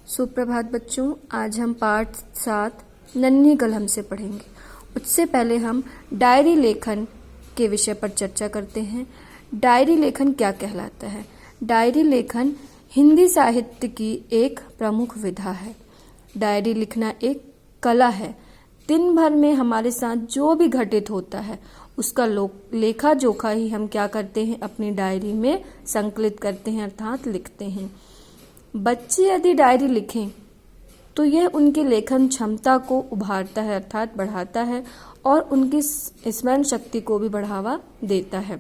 सुप्रभात बच्चों, आज हम पाठ 7 नन्ही कलम से पढ़ेंगे। उससे पहले हम डायरी लेखन के विषय पर चर्चा करते हैं। डायरी लेखन क्या कहलाता है? डायरी लेखन हिंदी साहित्य की एक प्रमुख विधा है। डायरी लिखना एक कला है। दिन भर में हमारे साथ जो भी घटित होता है उसका लेखा जोखा ही हम क्या करते हैं, अपनी डायरी में संकलित करते हैं, अर्थात लिखते हैं। बच्चे यदि डायरी लिखें तो यह उनकी लेखन क्षमता को उभारता है, अर्थात बढ़ाता है, और उनकी स्मरण शक्ति को भी बढ़ावा देता है।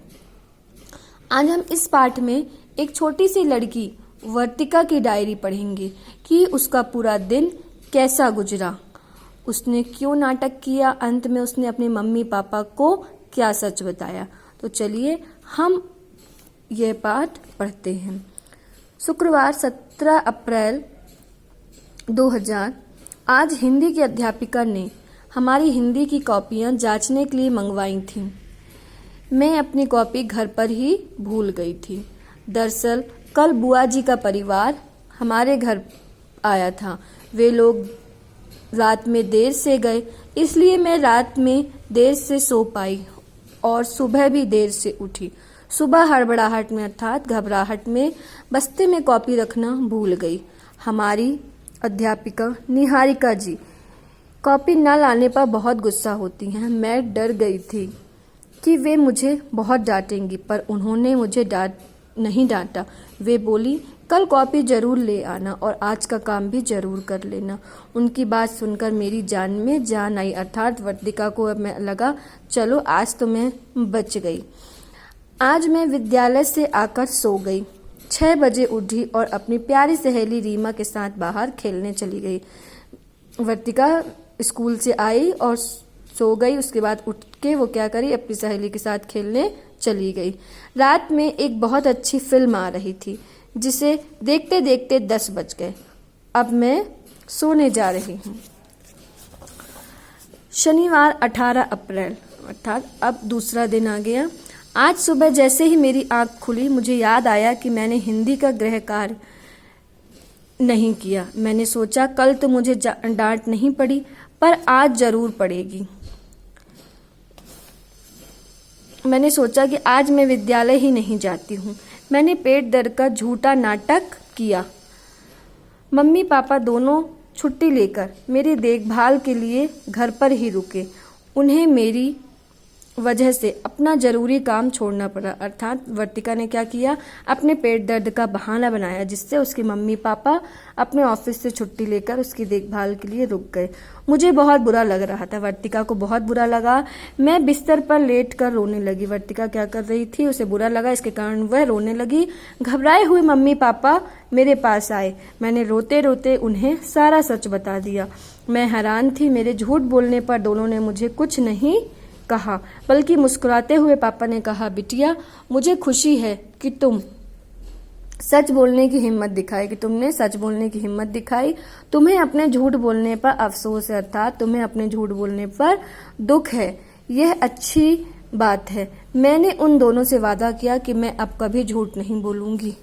आज हम इस पाठ में एक छोटी सी लड़की वर्तिका की डायरी पढ़ेंगे कि उसका पूरा दिन कैसा गुजरा, उसने क्यों नाटक किया, अंत में उसने अपने मम्मी पापा को क्या सच बताया। तो चलिए हम यह पाठ पढ़ते हैं। शुक्रवार 17 अप्रैल 2000। आज हिंदी की अध्यापिका ने हमारी हिंदी की कॉपियां जांचने के लिए मंगवाई थीं। मैं अपनी कॉपी घर पर ही भूल गई थी। दरअसल कल बुआ जी का परिवार हमारे घर आया था। वे लोग रात में देर से गए, इसलिए मैं रात में देर से सो पाई और सुबह भी देर से उठी। सुबह हड़बड़ाहट में, अर्थात घबराहट में, बस्ते में कॉपी रखना भूल गई। हमारी अध्यापिका निहारिका जी कॉपी न लाने पर बहुत गुस्सा होती हैं। मैं डर गई थी कि वे मुझे बहुत डांटेंगी, पर उन्होंने मुझे नहीं डांटा। वे बोली, कल कॉपी जरूर ले आना और आज का काम भी जरूर कर लेना। उनकी बात सुनकर मेरी जान में जान आई, अर्थात वर्तिका को अब मैं लगा चलो आज तो मैं बच गई। आज मैं विद्यालय से आकर सो गई। 6 बजे उठी और अपनी प्यारी सहेली रीमा के साथ बाहर खेलने चली गई। वर्तिका स्कूल से आई और सो गई। उसके बाद उठ के वो क्या करी, अपनी सहेली के साथ खेलने चली गई। रात में एक बहुत अच्छी फिल्म आ रही थी जिसे देखते देखते 10 बज गए। अब मैं सोने जा रही हूँ। शनिवार 18 अप्रैल, अर्थात अब दूसरा दिन आ गया। आज सुबह जैसे ही मेरी आंख खुली मुझे याद आया कि मैंने हिंदी का गृह कार्य नहीं किया। मैंने सोचा कल तो मुझे डांट नहीं पड़ी, पर आज जरूर पड़ेगी। मैंने सोचा कि आज मैं विद्यालय ही नहीं जाती हूँ। मैंने पेट दर्द का झूठा नाटक किया। मम्मी पापा दोनों छुट्टी लेकर मेरी देखभाल के लिए घर पर ही रुके। उन्हें मेरी वजह से अपना जरूरी काम छोड़ना पड़ा, अर्थात वर्तिका ने क्या किया, अपने पेट दर्द का बहाना बनाया, जिससे उसके मम्मी पापा अपने ऑफिस से छुट्टी लेकर उसकी देखभाल के लिए रुक गए। मुझे बहुत बुरा लग रहा था, वर्तिका को बहुत बुरा लगा। मैं बिस्तर पर लेट कर रोने लगी। वर्तिका क्या कर रही थी, उसे बुरा लगा, इसके कारण वह रोने लगी। घबराए हुए मम्मी पापा मेरे पास आए। मैंने रोते रोते उन्हें सारा सच बता दिया। मैं हैरान थी। मेरे झूठ बोलने पर दोनों ने मुझे कुछ नहीं कहा, बल्कि मुस्कुराते हुए पापा ने कहा, बिटिया मुझे खुशी है कि तुमने सच बोलने की हिम्मत दिखाई। तुम्हें अपने झूठ बोलने पर अफसोस है, अर्थात तुम्हें अपने झूठ बोलने पर दुख है। यह अच्छी बात है। मैंने उन दोनों से वादा किया कि मैं अब कभी झूठ नहीं बोलूंगी।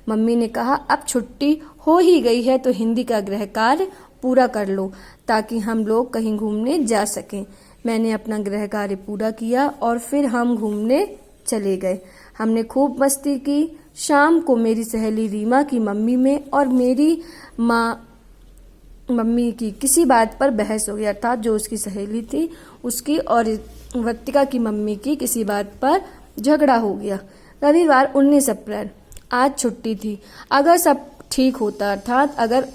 मम्मी ने कहा, अब छुट्टी हो ही गई है तो हिंदी का गृह कार्य पूरा कर लो ताकि हम लोग कहीं घूमने जा सकें। मैंने अपना गृह कार्य पूरा किया और फिर हम घूमने चले गए। हमने खूब मस्ती की। शाम को मेरी सहेली रीमा की मम्मी में और मेरी मम्मी की किसी बात पर बहस हो गई, अर्थात जो उसकी सहेली थी उसकी और वर्तिका की मम्मी की किसी बात पर झगड़ा हो गया। रविवार 19 अप्रैल, आज छुट्टी थी। अगर सब ठीक होता, अर्थात अगर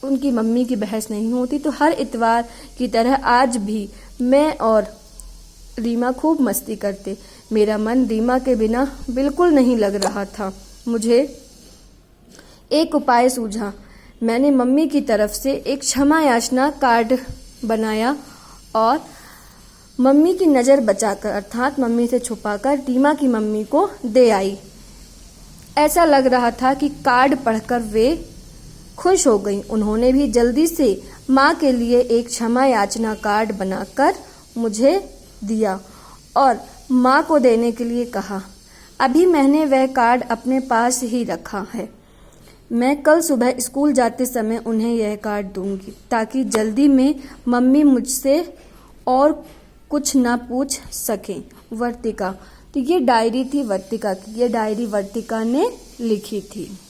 उनकी मम्मी की बहस नहीं होती, तो हर इतवार की तरह आज भी मैं और रीमा खूब मस्ती करते। मेरा मन रीमा के बिना बिल्कुल नहीं लग रहा था। मुझे एक उपाय सूझा। मैंने मम्मी की तरफ से एक क्षमा याचना कार्ड बनाया और मम्मी की नज़र बचाकर, अर्थात मम्मी से छुपाकर, रीमा की मम्मी को दे आई। ऐसा लग रहा था कि कार्ड पढ़कर वे खुश हो गई। उन्होंने भी जल्दी से माँ के लिए एक क्षमा याचना कार्ड बनाकर मुझे दिया और माँ को देने के लिए कहा। अभी मैंने वह कार्ड अपने पास ही रखा है। मैं कल सुबह स्कूल जाते समय उन्हें यह कार्ड दूंगी ताकि जल्दी में मम्मी मुझसे और कुछ ना पूछ सकें। वर्तिका। तो ये डायरी थी वर्तिका की, ये डायरी वर्तिका ने लिखी थी।